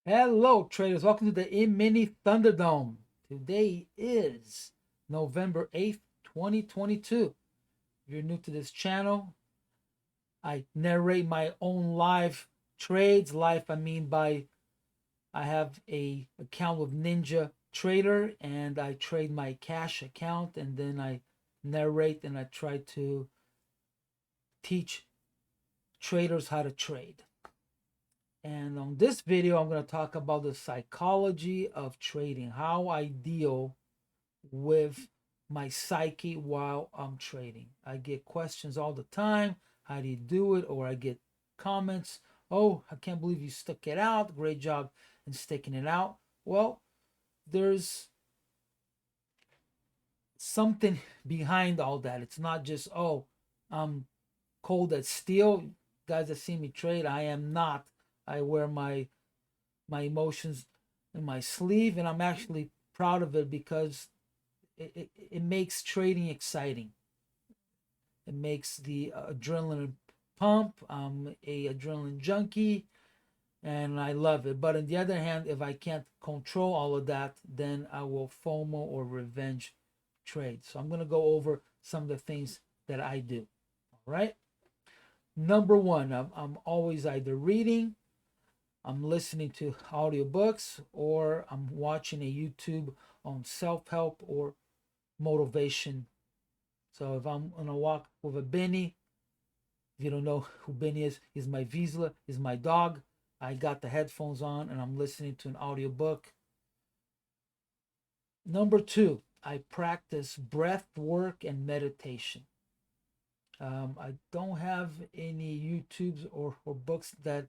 Hello, traders. Welcome to the E-mini Thunderdome. Today is November 8th, 2022. If you're new to this channel, I narrate my own live trades. Live, I mean by I have a account with Ninja Trader and I trade my cash account and then I narrate and I try to teach traders how to trade. And on this video, I'm going to talk about the psychology of trading, how I deal with my psyche while I'm trading. I get questions all the time. How do you do it? Or I get comments. Oh, I can't believe you stuck it out. Great job in sticking it out. Well, there's something behind all that. It's not just, oh, I'm cold as steel. Guys that see me trade, I am not. I wear my emotions in my sleeve, and I'm actually proud of it because it makes trading exciting. It makes the adrenaline pump. I'm a adrenaline junkie, and I love it. But on the other hand, if I can't control all of that, then I will FOMO or revenge trade. So I'm gonna go over some of the things that I do. All right. Number one, I'm always either reading, I'm listening to audiobooks, or I'm watching a YouTube on self-help or motivation. So if I'm on a walk with a Benny, if you don't know who Benny is, he's my Vizsla, he's my dog. I got the headphones on and I'm listening to an audiobook. Number two, I practice breath work and meditation. I don't have any YouTubes or books that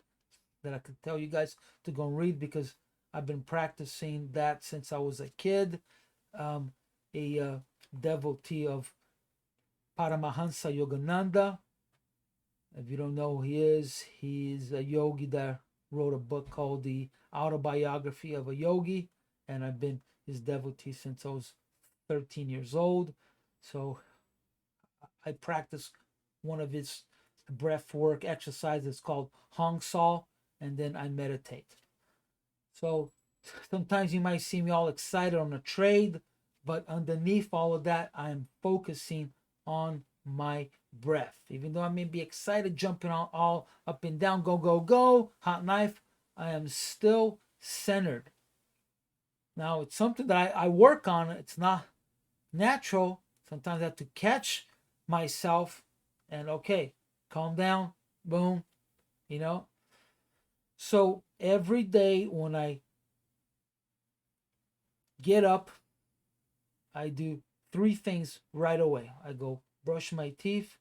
I could tell you guys to go and read because I've been practicing that since I was a kid. A devotee of Paramahansa Yogananda. If you don't know who he is, he's a yogi that wrote a book called The Autobiography of a Yogi, and I've been his devotee since I was 13 years old. So I practice one of his breath work exercises called Hong Sol, and then I meditate. So sometimes you might see me all excited on a trade, but underneath all of that, I'm focusing on my breath. Even though I may be excited, jumping all up and down, go, go, go, hot knife, I am still centered. Now, it's something that I work on. It's not natural. Sometimes I have to catch myself and, okay, calm down, boom, you know. So every day when I get up, I do three things right away. I go brush my teeth,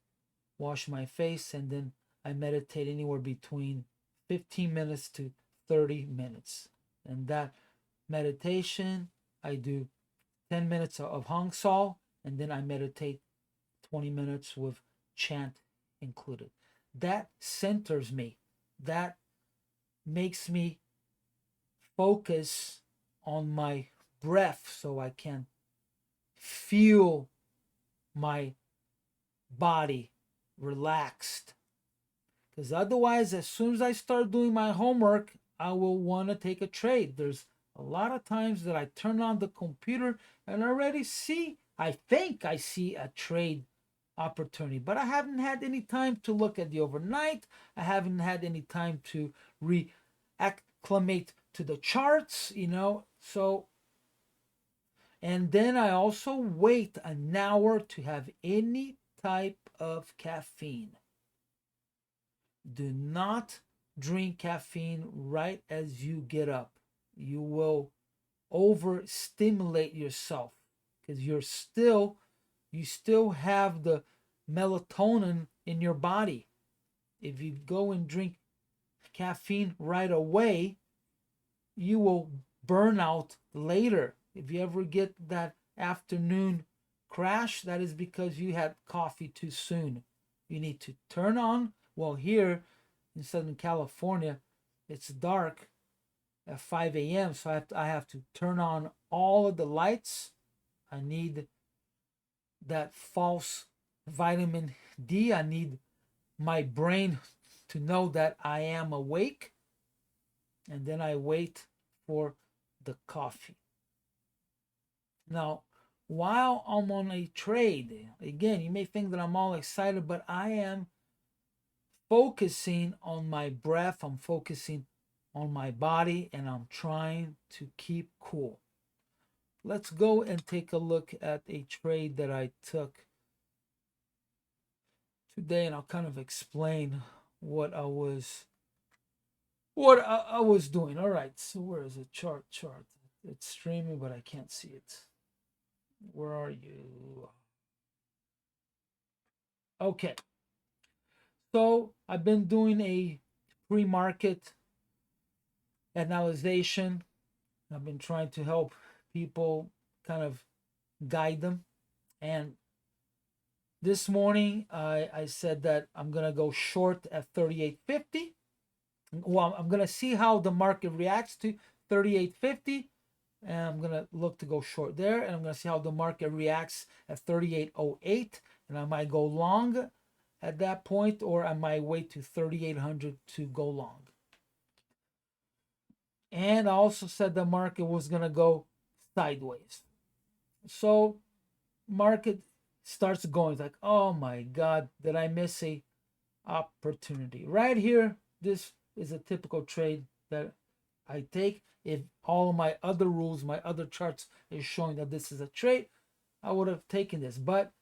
wash my face, and then I meditate anywhere between 15 minutes to 30 minutes. And that meditation, I do 10 minutes of Hong Sol, and then I meditate 20 minutes with chant included. That centers me. That makes me focus on my breath so I can feel my body relaxed. Because otherwise, as soon as I start doing my homework, I will want to take a trade. There's a lot of times that I turn on the computer and already see, I think I see a trade opportunity, but I haven't had any time to look at the overnight. I haven't had any time to reacclimate to the charts, So, and then I also wait an hour to have any type of caffeine. Do not drink caffeine right as you get up. You will overstimulate yourself because you still have the melatonin in your body. If you go and drink caffeine right away, you will burn out later. If you ever get that afternoon crash, that is because you had coffee too soon. You need to turn on. Well, here in Southern California, it's dark at 5 a.m., so I have to turn on all of the lights. I need that false vitamin D. I need my brain to know that I am awake. and then I wait for the coffee. Now, while I'm on a trade, again, you may think that I'm all excited, but I am focusing on my breath, I'm focusing on my body, and I'm trying to keep cool. Let's go and take a look at a trade that I took today, and I'll kind of explain what I was doing. All right, so where is it? Chart. It's streaming, but I can't see it. Where are you? Okay. So I've been doing a pre-market analysis. I've been trying to help people, kind of guide them. And this morning I said that I'm gonna go short at 38.50. Well, I'm gonna see how the market reacts to 38.50, and I'm gonna look to go short there, and I'm gonna see how the market reacts at 38.08, and I might go long at that point, or I might wait to 3800 to go long. And I also said the market was gonna go sideways. So market starts going, it's like, oh my god, did I miss a opportunity right here? This is a typical trade that I take. If all of my other rules, my other charts is showing that this is a trade, I would have taken this. But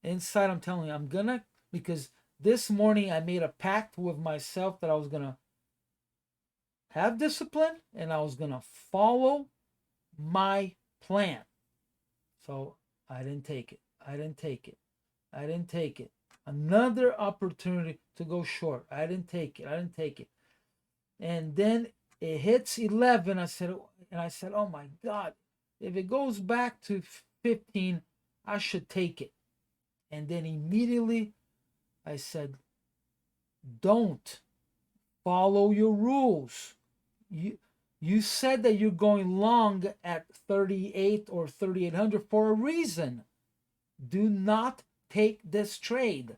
inside, I'm telling you, I'm gonna, because this morning I made a pact with myself that I was gonna have discipline and I was gonna follow my plan. So I didn't take it. I didn't take it. I didn't take it. Another opportunity to go short. I didn't take it. I didn't take it. And then it hits 11. I said, oh my God, if it goes back to 15, I should take it. And then immediately I said, don't follow your rules. You said that you're going long at 38 or 3800 for a reason. Do not take this trade.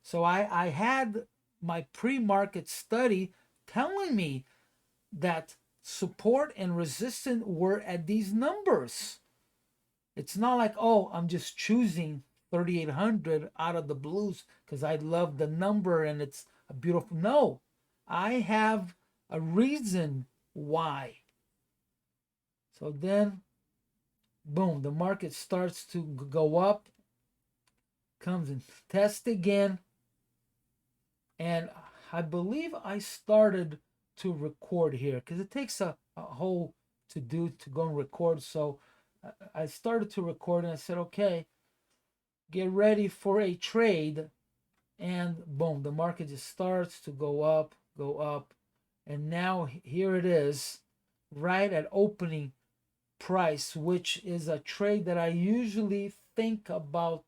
So I had my pre-market study telling me that support and resistance were at these numbers. It's not like, oh, I'm just choosing 3800 out of the blues because I love the number and it's a beautiful. No, I have a reason why. So then, boom, the market starts to go up, comes and tests again. And I believe I started to record here because it takes a whole to do to go and record. So I started to record and I said, okay, get ready for a trade. And boom, the market just starts to go up. And now here it is, right at opening price, which is a trade that I usually think about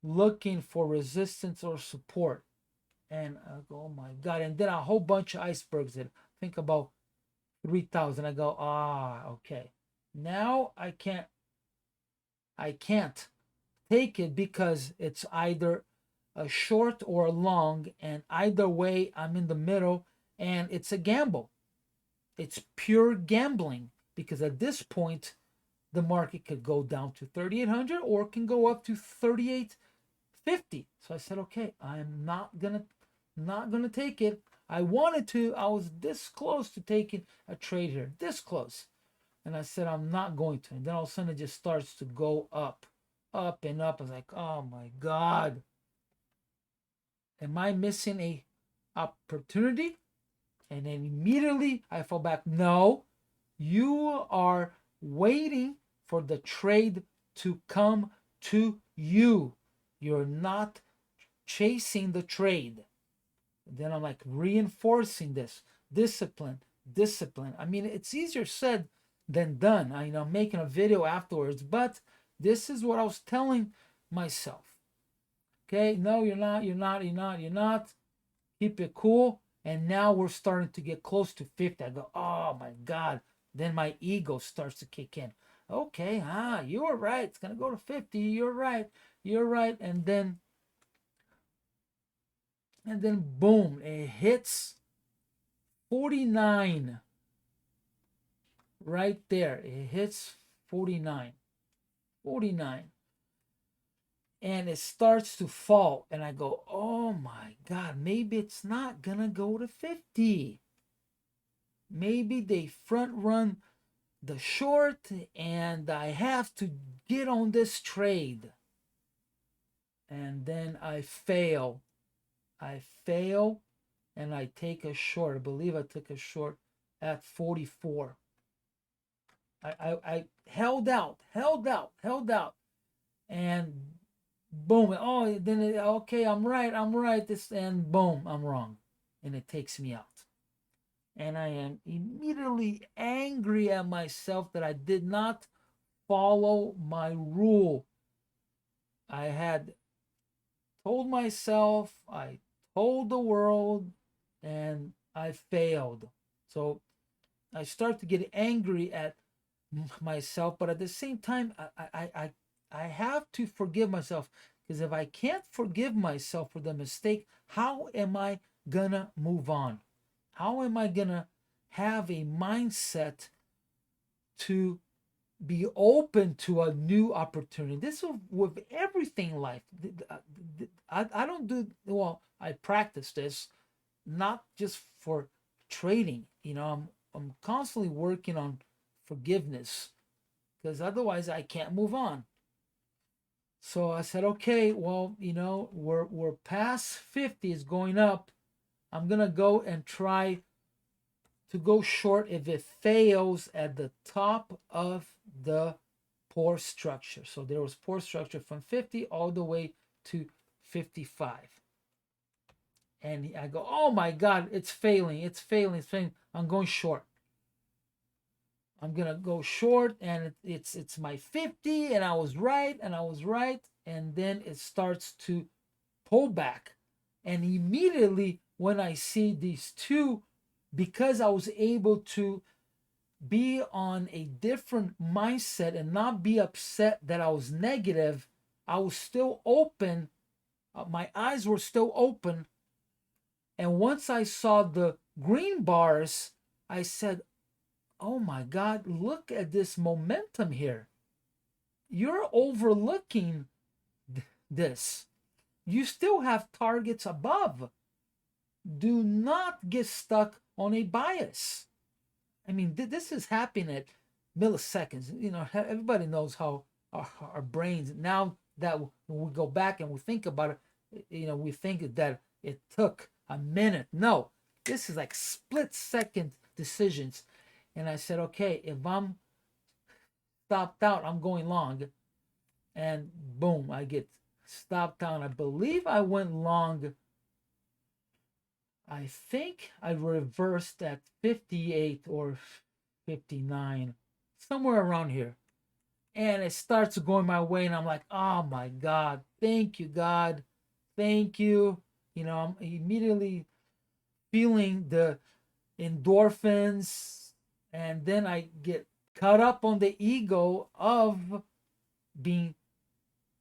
looking for resistance or support. And I go, oh my God. And then a whole bunch of icebergs in. Think about 3,000. I go, okay. Now I can't take it because it's either a short or a long, and either way I'm in the middle, and it's a gamble. It's pure gambling because at this point the market could go down to 3800 or can go up to 3850. So I said, okay, I'm not gonna take it. I wanted to. I was this close to taking a trade here, this close. And I said, I'm not going to. And then all of a sudden it just starts to go up and up. I was like, oh my God. Am I missing a opportunity? And then immediately I fall back. No, you are waiting for the trade to come to you. You're not chasing the trade. Then I'm like reinforcing this discipline. I mean, it's easier said than done. I'm making a video afterwards, but this is what I was telling myself. Okay, no, you're not. Keep it cool. And now we're starting to get close to 50. I go, oh my God. Then my ego starts to kick in. Okay, you were right. It's gonna go to 50. You're right. And then boom, it hits 49 right there. It hits 49. 49. And it starts to fall. And I go, oh my God, maybe it's not going to go to 50. Maybe they front run the short and I have to get on this trade. And then I fail. I fail and I take a short. I believe I took a short at 44. I held out. And boom. Oh, then okay, I'm right. This, and boom, I'm wrong. And it takes me out. And I am immediately angry at myself that I did not follow my rule. I had told myself, I told the world, and I failed. So I start to get angry at myself, but at the same time, I have to forgive myself, because if I can't forgive myself for the mistake, how am I gonna move on? How am I gonna have a mindset to be open to a new opportunity? This is with everything in life. I don't do, well, I practice this not just for trading. I'm constantly working on forgiveness, because otherwise I can't move on. So I said, okay, well, we're past 50, is going up. I'm gonna go and try to go short if it fails at the top of the poor structure. So there was poor structure from 50 all the way to 55. And I go, oh my God, it's failing. I'm going short. I'm gonna go short, and it's my 50, and I was right. And then it starts to pull back. And immediately when I see these two, because I was able to be on a different mindset and not be upset that I was negative, I was still open. My eyes were still open. And once I saw the green bars, I said, oh my God, look at this momentum here. You're overlooking this. You still have targets above. Do not get stuck on a bias. I mean, this is happening at milliseconds. Everybody knows how our brains, now that when we go back and we think about it, we think that it took a minute. No, this is like split second decisions. And I said, okay, if I'm stopped out, I'm going long. And boom, I get stopped out. I believe I went long. I think I reversed at 58 or 59, somewhere around here. And it starts going my way, and I'm like, oh my God, thank you, God. Thank you. I'm immediately feeling the endorphins, and then I get caught up on the ego of being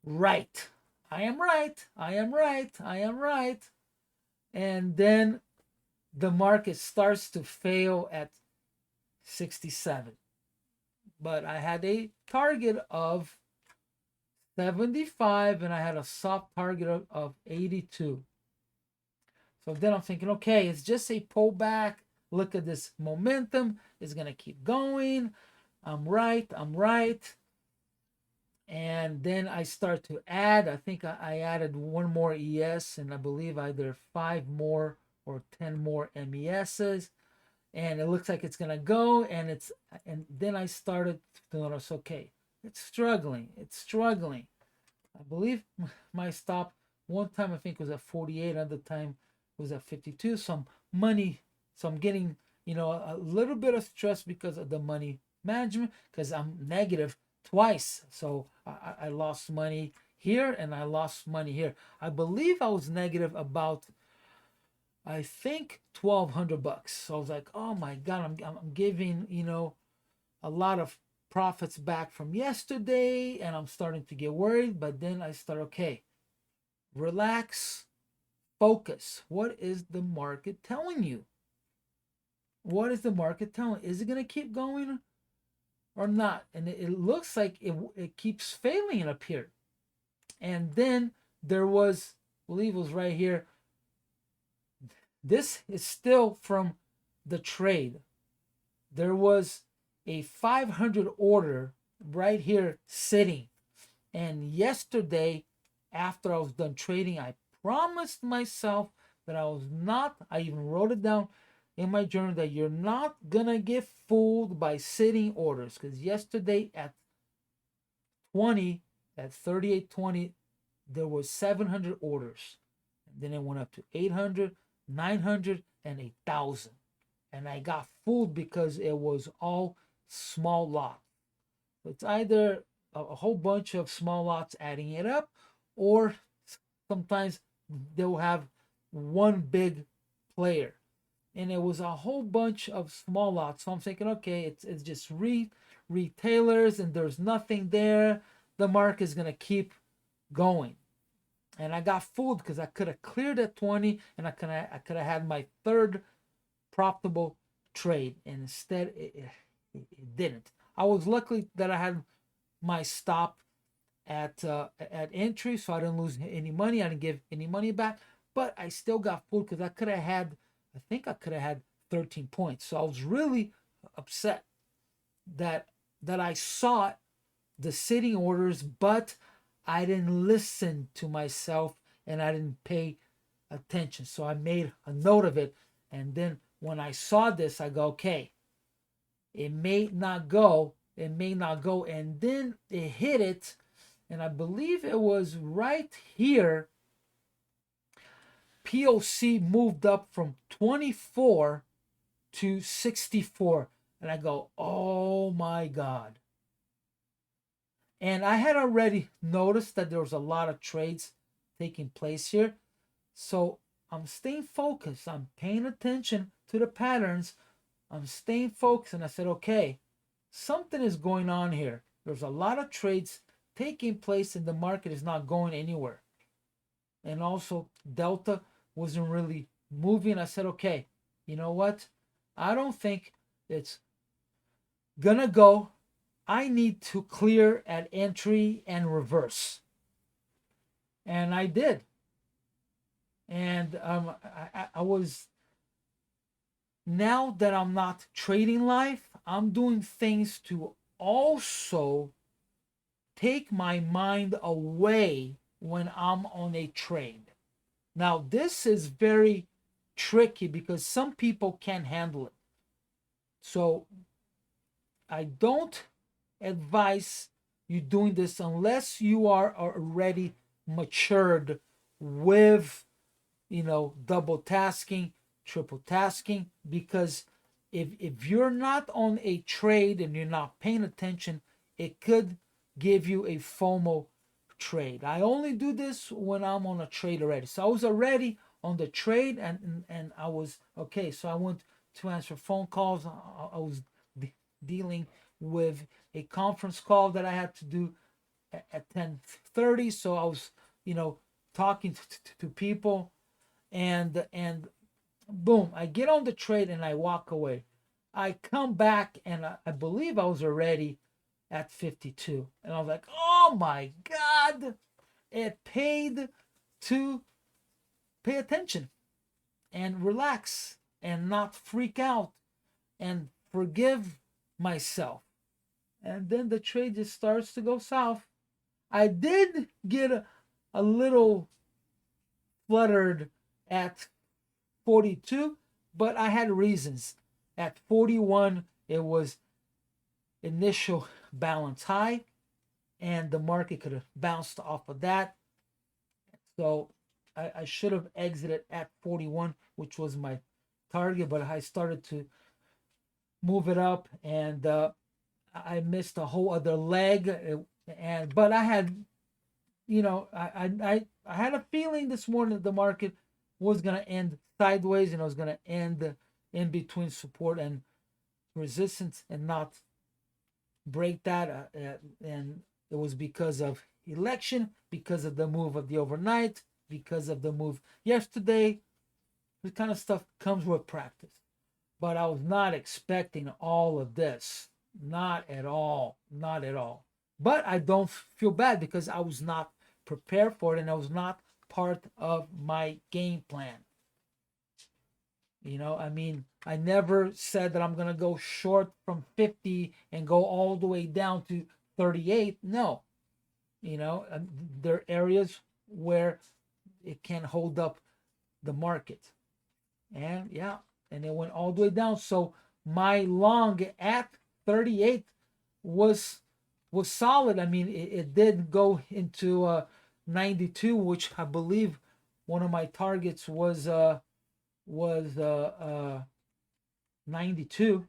right. I am right. And then the market starts to fail at 67. But I had a target of 75, and I had a soft target of 82. So then I'm thinking, okay, it's just a pullback. Look at this momentum. It's going to keep going. I'm right. And then I start to add. I think I added one more ES, and I believe either 5 more or 10 more MESs. And it looks like it's going to go. And then I started to notice, okay, it's struggling. I believe my stop one time I think was at 48, another time was at 52. Some money, so I'm getting a little bit of stress because of the money management, because I'm negative twice. So I lost money here and I lost money here. I believe I was negative about, I think, $1,200. So I was like, oh my God, I'm giving a lot of profits back from yesterday, and I'm starting to get worried. But then I start, okay, relax, focus. What is the market telling you? what is the market telling? Is it going to keep going or not? And it looks like it keeps failing up here. And then there was, I believe it was right here. This is still from the trade. There was a 500 order right here sitting. And yesterday, after I was done trading, I promised myself that I even wrote it down in my journal, that you're not gonna get fooled by sitting orders. Because yesterday at 20, at 38.20, there was 700 orders. And then it went up to 800, 900, and 1,000. And I got fooled because it was all small lots. It's either a whole bunch of small lots adding it up, or sometimes they'll have one big player. And it was a whole bunch of small lots. So I'm thinking, okay, it's just retailers, and there's nothing there. The market is gonna keep going. And I got fooled because I could have cleared at 20, and I could have had my third profitable trade, and instead it didn't. I was lucky that I had my stop at entry, so I didn't lose any money. I didn't give any money back, but I still got fooled because I think I could have had 13 points. So I was really upset that I saw the sitting orders, but I didn't listen to myself and I didn't pay attention. So I made a note of it, and then when I saw this, I go, okay, it may not go, and then it hit it, and I believe it was right here. POC moved up from 24 to 64, and I go, oh my God. And I had already noticed that there was a lot of trades taking place here. So I'm staying focused. I'm paying attention to the patterns. I'm staying focused. And I said, okay, something is going on here. There's a lot of trades taking place and the market is not going anywhere. And also, Delta wasn't really moving. I said, okay, you know what? I don't think it's gonna go. I need to clear at entry and reverse. And I did. And I was, now that I'm not trading live, I'm doing things to also take my mind away when I'm on a trade. Now, this is very tricky because some people can't handle it. So I don't advise you doing this unless you are already matured with, double tasking, triple tasking, because if you're not on a trade and you're not paying attention, it could give you a FOMO trade. I only do this when I'm on a trade already. So I was already on the trade, and I was okay. So I went to answer phone calls. I was dealing with a conference call that I had to do at 10:30. So I was, talking to people, and boom, I get on the trade and I walk away. I come back and I believe I was already at 52, and I was like, oh my God, it paid to pay attention and relax and not freak out and forgive myself. And then the trade just starts to go south. I did get a little fluttered at 42, but I had reasons. At 41, it was initial balance high, and the market could have bounced off of that. So I should have exited at 41, which was my target, but I started to move it up, and I missed a whole other leg. But I had, I had a feeling this morning that the market was going to end sideways, and it was going to end in between support and resistance and not break that. And it was because of election, because of the move of the overnight, because of the move yesterday. This kind of stuff comes with practice. but I was not expecting all of this. Not at all. Not at all. But I don't feel bad because I was not prepared for it and I was not part of my game plan. You know, I mean, I never said that I'm going to go short from 50 and go all the way down to 38. No, you know, there are areas where it can hold up the market. And yeah, and it went all the way down. So my long at 38 was solid. I mean, it did go into 92, which I believe one of my targets was 92.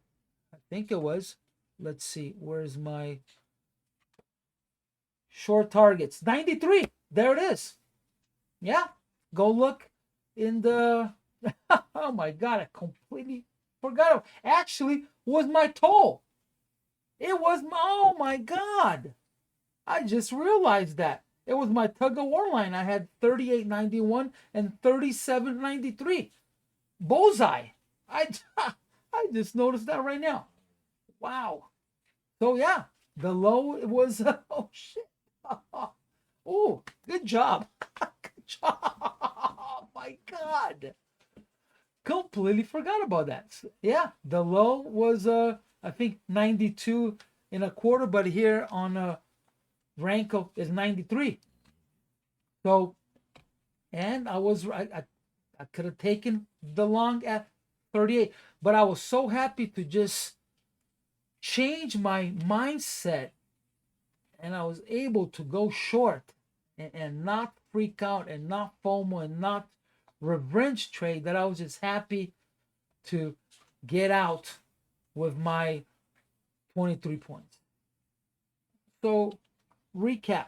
I think it was. Let's see, where's my short targets? 93. There it is. Yeah, go look in the. Oh my god, I completely forgot. Actually, was my toll. It was my. Oh my god, I just realized that it was my tug of war line. I had 38.91 and 37.93. Bullseye. I I just noticed that right now. Wow. So yeah, the low was oh shit. Oh, good job. Good job. Oh my god. Completely forgot about that. Yeah, the low was I think 92 and a quarter, but here on Ranko is 93. So and I could have taken the long at 38, but I was so happy to just change my mindset and I was able to go short and not freak out and not FOMO and not revenge trade, that I was just happy to get out with my 23 points. So, recap,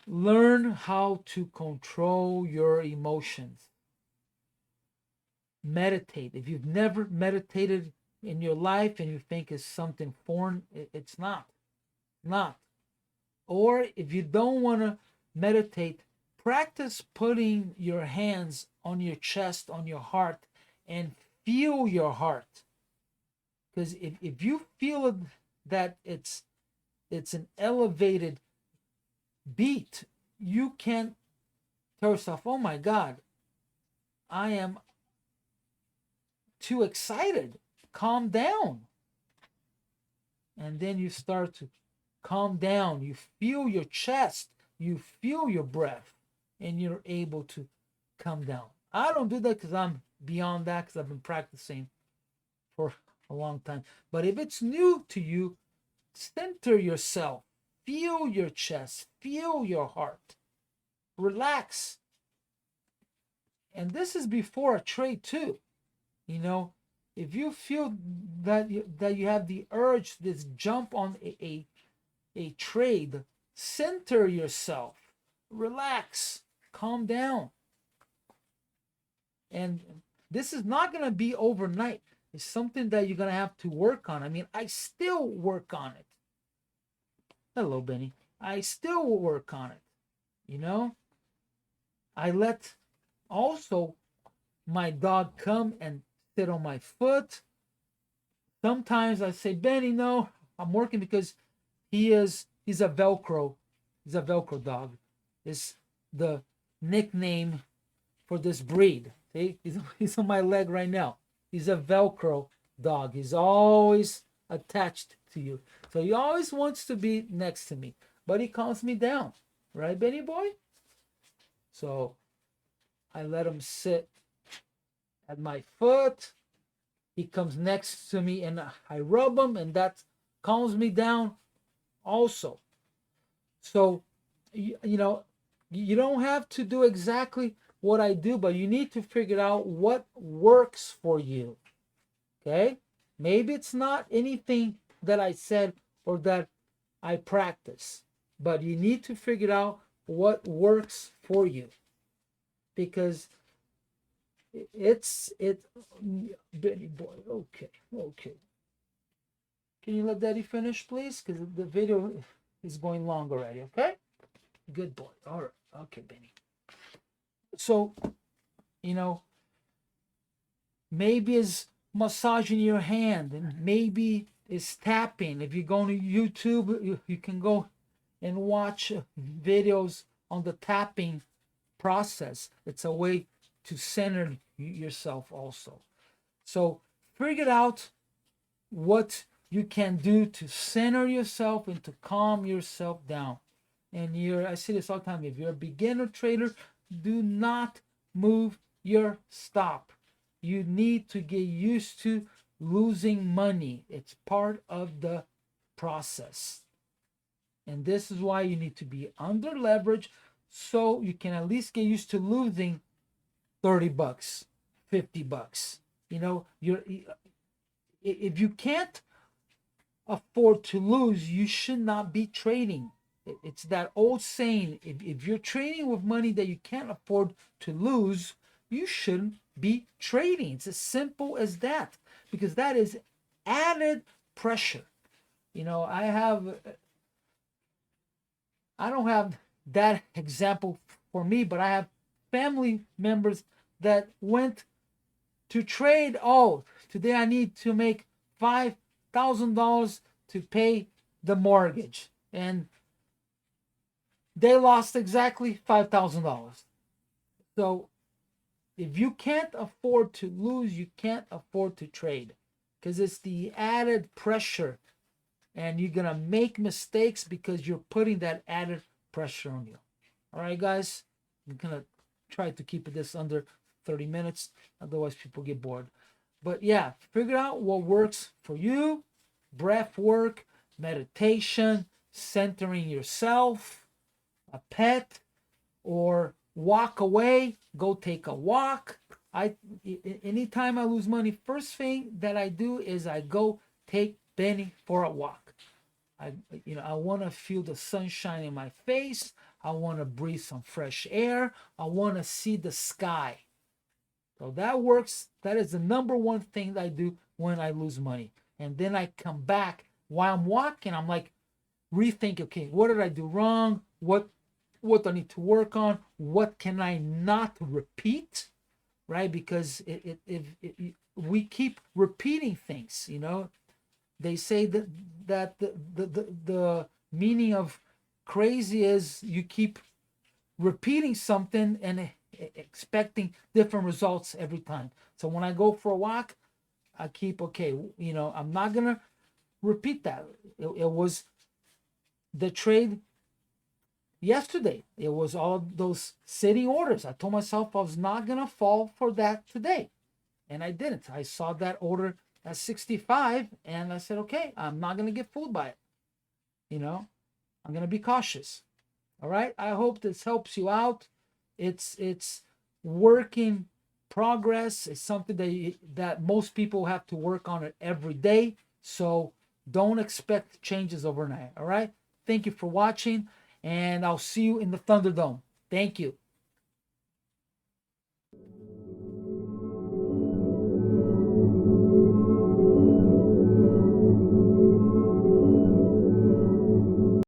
learn how to control your emotions. Meditate. If you've never meditated in your life and you think it's something foreign, it's not. Not. Or if you don't want to meditate, practice putting your hands on your chest, on your heart, and feel your heart. Because if you feel that it's an elevated beat, you can't tell yourself, oh my God, I am too excited. Calm down. And then you start to calm down. You feel your chest. You feel your breath. And you're able to come down. I don't do that because I'm beyond that, because I've been practicing for a long time. But if it's new to you, center yourself. Feel your chest. Feel your heart. Relax. And this is before a trade too. You know, if you feel that you have the urge, this jump on a trade, center yourself, relax, calm down. And this is not going to be overnight. It's something that you're going to have to work on. I mean, I still work on it. Hello, Benny. I still work on it. You know, I let also my dog come and sit on my foot. Sometimes I say, Benny, no, I'm working, because he's a Velcro. He's a Velcro dog. Is the nickname for this breed. See, he's on my leg right now. He's a Velcro dog. He's always attached to you. So he always wants to be next to me. But he calms me down. Right, Benny boy? So I let him sit at my foot. He comes next to me and I rub him, and that calms me down also. So, you know, you don't have to do exactly what I do, but you need to figure out what works for you. Okay? Maybe it's not anything that I said or that I practice, but you need to figure out what works for you, because Benny boy. Okay. Can you let Daddy finish, please? Because the video is going long already. Okay. Good boy. All right. Okay, Benny. So, you know, maybe is massaging your hand, and maybe is tapping. If you go to YouTube, you can go and watch videos on the tapping process. It's a way to center yourself also. So figure out what you can do to center yourself and to calm yourself down. And I say this all the time, if you're a beginner trader, do not move your stop. You need to get used to losing money. It's part of the process. And this is why you need to be under leverage, so you can at least get used to losing 30 bucks, 50 bucks. You know, if you can't afford to lose, you should not be trading. It's that old saying, if you're trading with money that you can't afford to lose, you shouldn't be trading. It's as simple as that, because that is added pressure. You know, I don't have that example for me, but I have family members that went to trade. Oh, today I need to make $5,000 to pay the mortgage, and they lost exactly $5,000. So if you can't afford to lose, you can't afford to trade, because it's the added pressure, and you're gonna make mistakes because you're putting that added pressure on you. All right, guys, I'm gonna try to keep this under 30 minutes, otherwise people get bored. But yeah, figure out what works for you. Breath work, meditation, centering yourself, a pet, or walk away, go take a walk. Anytime I lose money, first thing that I do is I go take Benny for a walk. I want to feel the sunshine in my face. I want to breathe some fresh air. I want to see the sky. So that works. That is the number one thing that I do when I lose money. And then I come back while I'm walking. I'm like, rethink. Okay, what did I do wrong? What do I need to work on? What can I not repeat? Right? Because if we keep repeating things, they say that the meaning of crazy is you keep repeating something and expecting different results every time. So when I go for a walk, I keep, okay, I'm not gonna repeat that. It was the trade yesterday. It was all those sitting orders. I told myself I was not gonna fall for that today, and I didn't. I saw that order at 65, and I said, okay, I'm not gonna get fooled by it. I'm gonna be cautious. All right. I hope this helps you out. It's work in progress. It's something that most people have to work on it every day. So don't expect changes overnight. All right. Thank you for watching, and I'll see you in the Thunderdome. Thank you.